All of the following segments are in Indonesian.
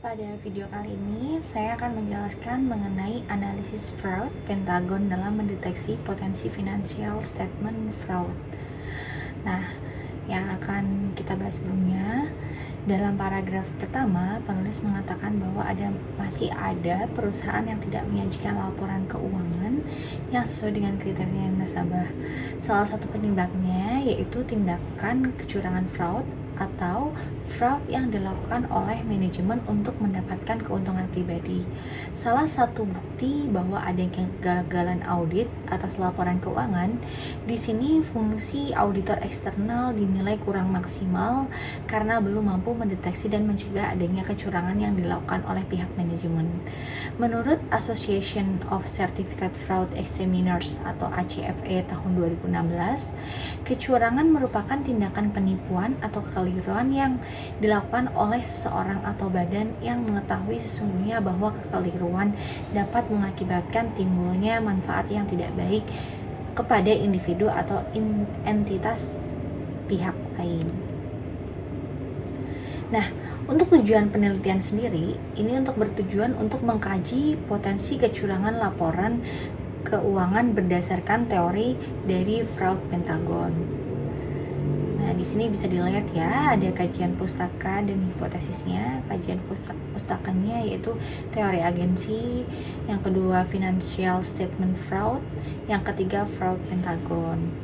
Pada video kali ini, saya akan menjelaskan mengenai analisis fraud Pentagon dalam mendeteksi potensi financial statement fraud. Nah, yang akan kita bahas sebelumnya, dalam paragraf pertama, penulis mengatakan bahwa masih ada perusahaan yang tidak menyajikan laporan keuangan yang sesuai dengan kriteria nasabah. Salah satu penyebabnya yaitu tindakan kecurangan fraud atau fraud yang dilakukan oleh manajemen untuk mendapatkan keuntungan pribadi. Salah satu bukti bahwa ada kegagalan audit atas laporan keuangan, di sini fungsi auditor eksternal dinilai kurang maksimal karena belum mampu mendeteksi dan mencegah adanya kecurangan yang dilakukan oleh pihak manajemen. Menurut Association of Certificate Fraud Examiners atau ACFE tahun 2016, kecurangan merupakan tindakan penipuan atau kekeliruan yang dilakukan oleh seseorang atau badan yang mengetahui sesungguhnya bahwa kekeliruan dapat mengakibatkan timbulnya manfaat yang tidak baik kepada individu atau entitas pihak lain. Nah, untuk tujuan penelitian sendiri, ini bertujuan untuk mengkaji potensi kecurangan laporan keuangan berdasarkan teori dari fraud Pentagon. Nah, di sini bisa dilihat ya, ada kajian pustaka dan hipotesisnya. Kajian pustakanya yaitu teori agensi, yang kedua financial statement fraud, yang ketiga fraud Pentagon.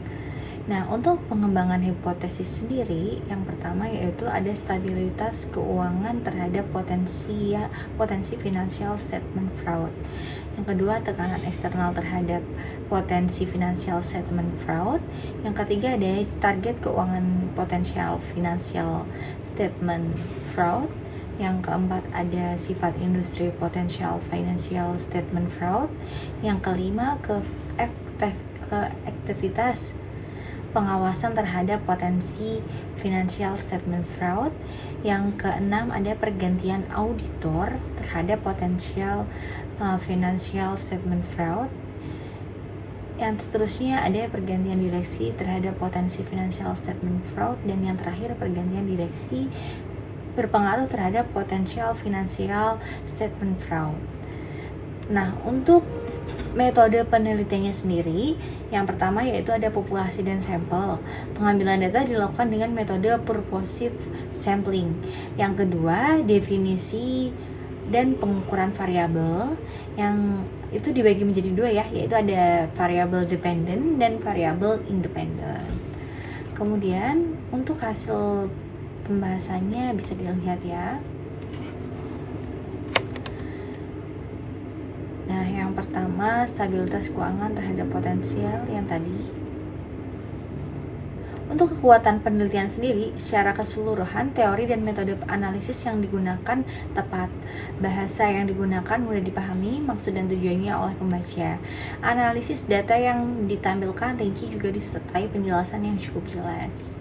Nah, untuk pengembangan hipotesis sendiri, yang pertama yaitu ada stabilitas keuangan terhadap potensi financial statement fraud. Yang kedua, tekanan eksternal terhadap potensi financial statement fraud. Yang ketiga, ada target keuangan potensial financial statement fraud. Yang keempat, ada sifat industri potential financial statement fraud. Yang kelima, aktivitas pengawasan terhadap potensi financial statement fraud. Yang keenam, ada pergantian auditor terhadap potensial financial statement fraud. Yang seterusnya ada pergantian direksi terhadap potensi financial statement fraud. Dan yang terakhir, pergantian direksi berpengaruh terhadap potensial financial statement fraud. Nah, untuk metode penelitiannya sendiri, yang pertama yaitu ada populasi dan sampel. Pengambilan data dilakukan dengan metode purposive sampling. Yang kedua, definisi dan pengukuran variabel, yang itu dibagi menjadi dua ya, yaitu ada variabel dependent dan variabel independent. Kemudian untuk hasil pembahasannya bisa dilihat ya. Nah, yang pertama, stabilitas keuangan terhadap potensial yang tadi. Untuk kekuatan penelitian sendiri, secara keseluruhan teori dan metode analisis yang digunakan tepat. Bahasa yang digunakan mudah dipahami, maksud dan tujuannya oleh pembaca. Analisis data yang ditampilkan rinci juga disertai penjelasan yang cukup jelas.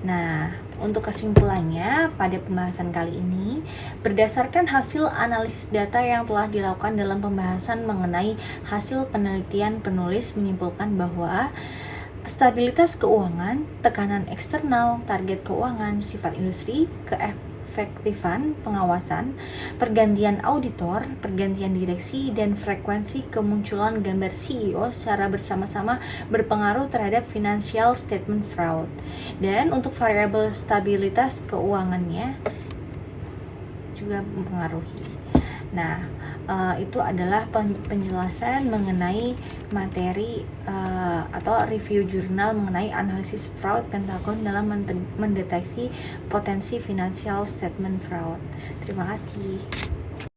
Nah, untuk kesimpulannya pada pembahasan kali ini, berdasarkan hasil analisis data yang telah dilakukan dalam pembahasan mengenai hasil penelitian, penulis menyimpulkan bahwa stabilitas keuangan, tekanan eksternal, target keuangan, sifat industri, keefektifan pengawasan, pergantian auditor, pergantian direksi, dan frekuensi kemunculan gambar CEO secara bersama-sama berpengaruh terhadap financial statement fraud. Dan untuk variabel stabilitas keuangannya juga mempengaruhi. Nah, itu adalah penjelasan mengenai materi atau review jurnal mengenai analisis fraud Pentagon dalam mendeteksi potensi financial statement fraud. Terima kasih.